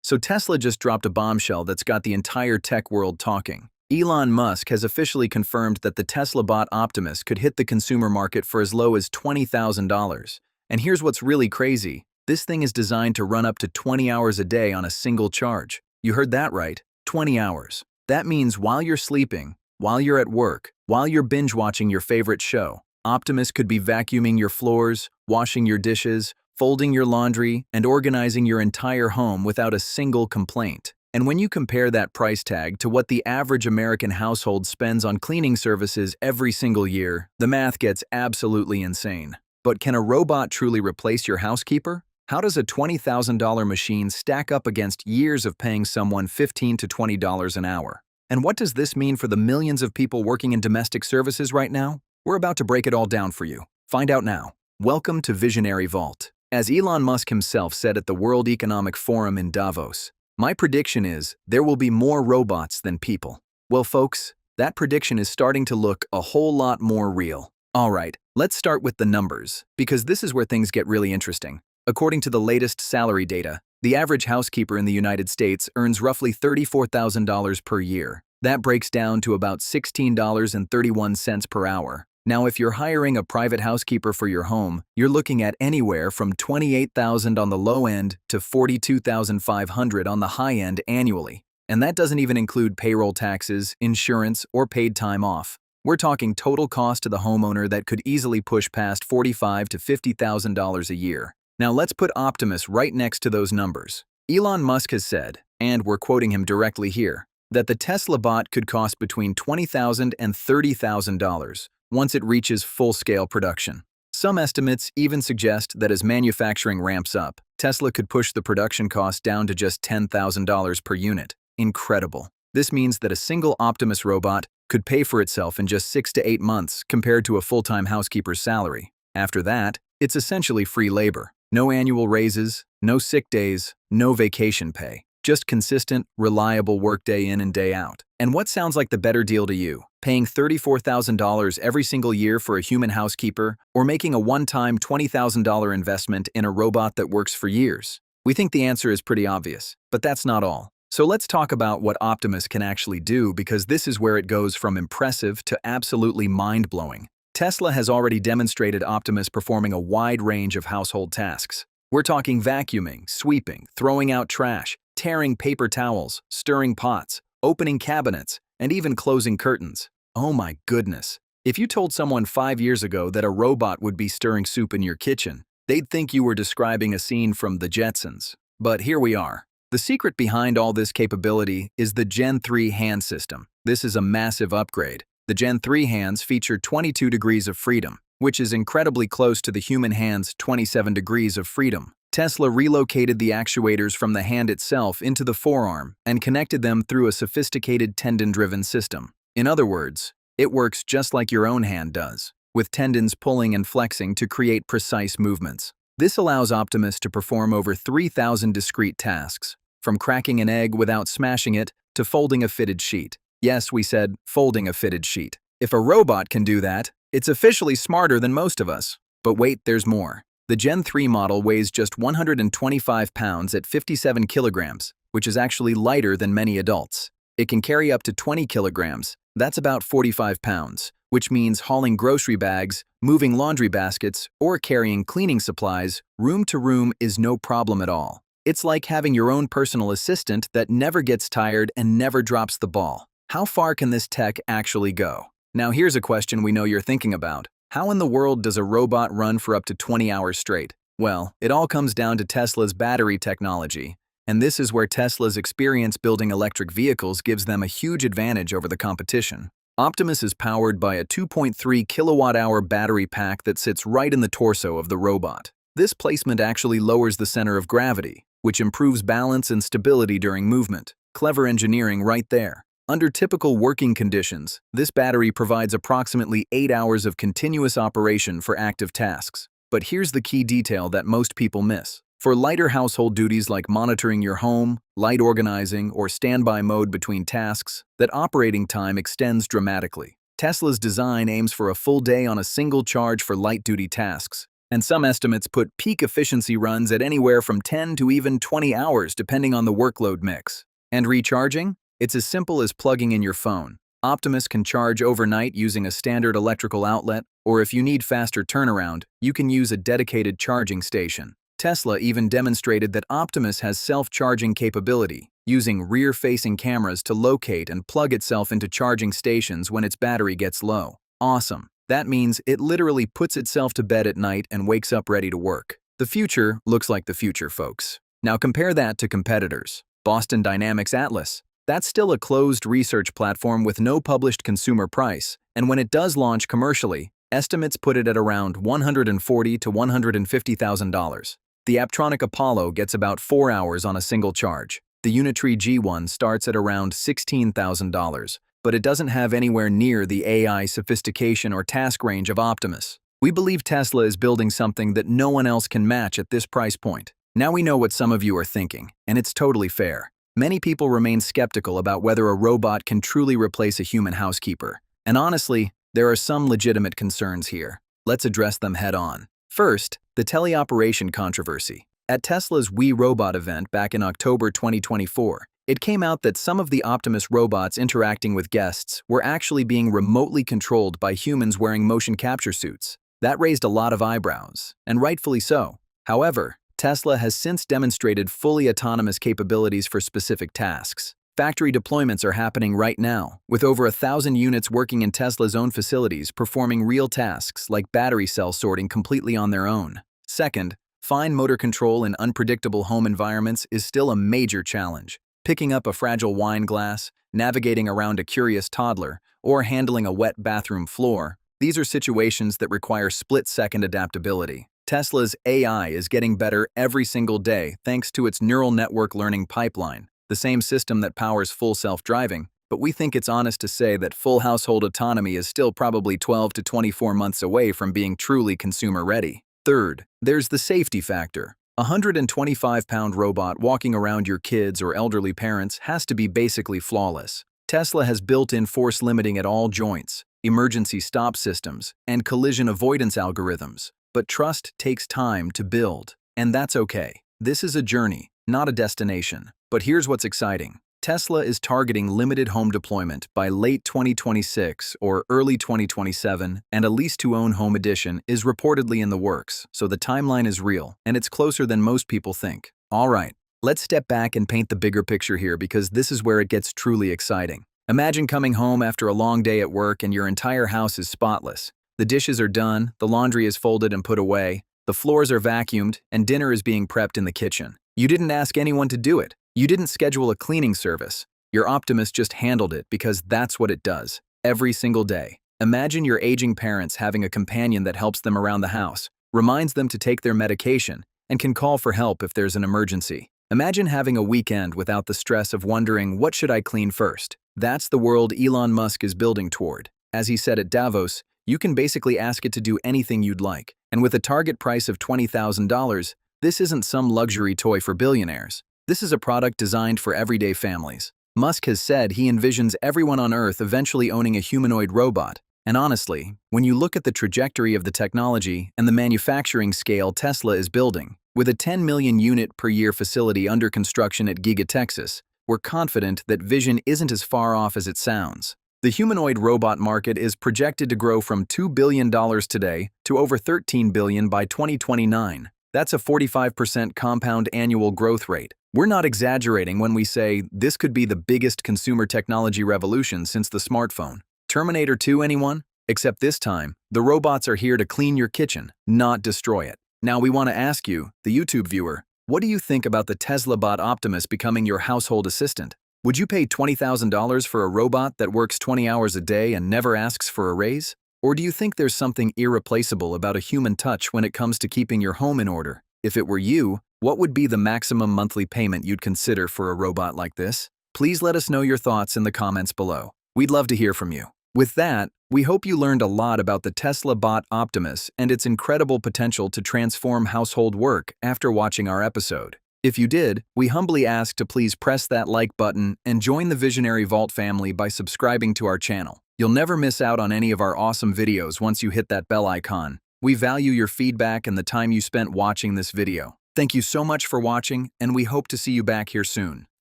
So Tesla just dropped a bombshell that's got the entire tech world talking. Elon Musk has officially confirmed that the Tesla bot Optimus could hit the consumer market for as low as $20,000. And here's what's really crazy. This thing is designed to run up to 20 hours a day on a single charge. You heard that right, 20 hours. That means while you're sleeping, while you're at work, while you're binge-watching your favorite show, Optimus could be vacuuming your floors, washing your dishes, folding your laundry, and organizing your entire home without a single complaint. And when you compare that price tag to what the average American household spends on cleaning services every single year, the math gets absolutely insane. But can a robot truly replace your housekeeper? How does a $20,000 machine stack up against years of paying someone $15 to $20 an hour? And what does this mean for the millions of people working in domestic services right now? We're about to break it all down for you. Find out now. Welcome to Visionary Vault. As Elon Musk himself said at the World Economic Forum in Davos, my prediction is there will be more robots than people. Well, folks, that prediction is starting to look a whole lot more real. All right, let's start with the numbers, because this is where things get really interesting. According to the latest salary data, the average housekeeper in the United States earns roughly $34,000 per year. That breaks down to about $16.31 per hour. Now, if you're hiring a private housekeeper for your home, you're looking at anywhere from $28,000 on the low end to $42,500 on the high end annually. And that doesn't even include payroll taxes, insurance, or paid time off. We're talking total cost to the homeowner that could easily push past $45,000 to $50,000 a year. Now let's put Optimus right next to those numbers. Elon Musk has said, and we're quoting him directly here, that the Tesla bot could cost between $20,000 and $30,000 once it reaches full-scale production. Some estimates even suggest that as manufacturing ramps up, Tesla could push the production cost down to just $10,000 per unit. Incredible. This means that a single Optimus robot could pay for itself in just 6 to 8 months compared to a full-time housekeeper's salary. After that, it's essentially free labor. No annual raises, no sick days, no vacation pay. Just consistent, reliable work day in and day out. And what sounds like the better deal to you? Paying $34,000 every single year for a human housekeeper, or making a one-time $20,000 investment in a robot that works for years? We think the answer is pretty obvious, but that's not all. So let's talk about what Optimus can actually do, because this is where it goes from impressive to absolutely mind-blowing. Tesla has already demonstrated Optimus performing a wide range of household tasks. We're talking vacuuming, sweeping, throwing out trash, tearing paper towels, stirring pots, opening cabinets, and even closing curtains. Oh my goodness. If you told someone 5 years ago that a robot would be stirring soup in your kitchen, they'd think you were describing a scene from the Jetsons. But here we are. The secret behind all this capability is the Gen 3 hand system. This is a massive upgrade. The Gen 3 hands feature 22 degrees of freedom, which is incredibly close to the human hand's 27 degrees of freedom. Tesla relocated the actuators from the hand itself into the forearm and connected them through a sophisticated tendon-driven system. In other words, it works just like your own hand does, with tendons pulling and flexing to create precise movements. This allows Optimus to perform over 3,000 discrete tasks, from cracking an egg without smashing it to folding a fitted sheet. Yes, we said folding a fitted sheet. If a robot can do that, it's officially smarter than most of us. But wait, there's more. The Gen 3 model weighs just 125 pounds at 57 kilograms, which is actually lighter than many adults. It can carry up to 20 kilograms, that's about 45 pounds, which means hauling grocery bags, moving laundry baskets, or carrying cleaning supplies room to room is no problem at all. It's like having your own personal assistant that never gets tired and never drops the ball. How far can this tech actually go? Now here's a question we know you're thinking about. How in the world does a robot run for up to 20 hours straight? Well, it all comes down to Tesla's battery technology. And this is where Tesla's experience building electric vehicles gives them a huge advantage over the competition. Optimus is powered by a 2.3 kilowatt-hour battery pack that sits right in the torso of the robot. This placement actually lowers the center of gravity, which improves balance and stability during movement. Clever engineering right there. Under typical working conditions, this battery provides approximately 8 hours of continuous operation for active tasks. But here's the key detail that most people miss. For lighter household duties like monitoring your home, light organizing, or standby mode between tasks, that operating time extends dramatically. Tesla's design aims for a full day on a single charge for light-duty tasks, And some estimates put peak efficiency runs at anywhere from 10 to even 20 hours depending on the workload mix. And recharging? It's as simple as plugging in your phone. Optimus can charge overnight using a standard electrical outlet, or if you need faster turnaround, you can use a dedicated charging station. Tesla even demonstrated that Optimus has self-charging capability, using rear-facing cameras to locate and plug itself into charging stations when its battery gets low. Awesome. That means it literally puts itself to bed at night and wakes up ready to work. The future looks like the future, folks. Now compare that to competitors. Boston Dynamics Atlas. That's still a closed research platform with no published consumer price, and when it does launch commercially, estimates put it at around $140,000 to $150,000. The Aptronic Apollo gets about 4 hours on a single charge. The Unitree G1 starts at around $16,000, but it doesn't have anywhere near the AI sophistication or task range of Optimus. We believe Tesla is building something that no one else can match at this price point. Now we know what some of you are thinking, and it's totally fair. Many people remain skeptical about whether a robot can truly replace a human housekeeper. And honestly, there are some legitimate concerns here. Let's address them head-on. First, the teleoperation controversy. At Tesla's We Robot event back in October 2024, it came out that some of the Optimus robots interacting with guests were actually being remotely controlled by humans wearing motion capture suits. That raised a lot of eyebrows, and rightfully so. However, Tesla has since demonstrated fully autonomous capabilities for specific tasks. Factory deployments are happening right now, with over 1,000 units working in Tesla's own facilities performing real tasks like battery cell sorting completely on their own. Second, fine motor control in unpredictable home environments is still a major challenge. Picking up a fragile wine glass, navigating around a curious toddler, or handling a wet bathroom floor, these are situations that require split-second adaptability. Tesla's AI is getting better every single day thanks to its neural network learning pipeline, the same system that powers full self-driving, but we think it's honest to say that full household autonomy is still probably 12 to 24 months away from being truly consumer-ready. Third, there's the safety factor. A 125-pound robot walking around your kids or elderly parents has to be basically flawless. Tesla has built-in force limiting at all joints, emergency stop systems, and collision avoidance algorithms. But trust takes time to build, and that's okay. This is a journey, not a destination. But here's what's exciting. Tesla is targeting limited home deployment by late 2026 or early 2027, and a lease-to-own home edition is reportedly in the works, so the timeline is real, and it's closer than most people think. All right, let's step back and paint the bigger picture here because this is where it gets truly exciting. Imagine coming home after a long day at work and your entire house is spotless. The dishes are done, the laundry is folded and put away, the floors are vacuumed, and dinner is being prepped in the kitchen. You didn't ask anyone to do it. You didn't schedule a cleaning service. Your Optimus just handled it because that's what it does, every single day. Imagine your aging parents having a companion that helps them around the house, reminds them to take their medication, and can call for help if there's an emergency. Imagine having a weekend without the stress of wondering, what should I clean first? That's the world Elon Musk is building toward. As he said at Davos, you can basically ask it to do anything you'd like. And with a target price of $20,000, this isn't some luxury toy for billionaires. This is a product designed for everyday families. Musk has said he envisions everyone on Earth eventually owning a humanoid robot. And honestly, when you look at the trajectory of the technology and the manufacturing scale Tesla is building, with a 10 million unit per year facility under construction at Giga, Texas, we're confident that vision isn't as far off as it sounds. The humanoid robot market is projected to grow from $2 billion today to over $13 billion by 2029. That's a 45% compound annual growth rate. We're not exaggerating when we say this could be the biggest consumer technology revolution since the smartphone. Terminator 2, anyone? Except this time, the robots are here to clean your kitchen, not destroy it. Now we want to ask you, the YouTube viewer, what do you think about the Tesla bot Optimus becoming your household assistant? Would you pay $20,000 for a robot that works 20 hours a day and never asks for a raise? Or do you think there's something irreplaceable about a human touch when it comes to keeping your home in order? If it were you, what would be the maximum monthly payment you'd consider for a robot like this? Please let us know your thoughts in the comments below. We'd love to hear from you. With that, we hope you learned a lot about the Tesla bot Optimus and its incredible potential to transform household work after watching our episode. If you did, we humbly ask to please press that like button and join the Visionary Vault family by subscribing to our channel. You'll never miss out on any of our awesome videos once you hit that bell icon. We value your feedback and the time you spent watching this video. Thank you so much for watching, and we hope to see you back here soon.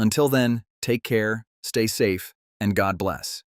Until then, take care, stay safe, and God bless.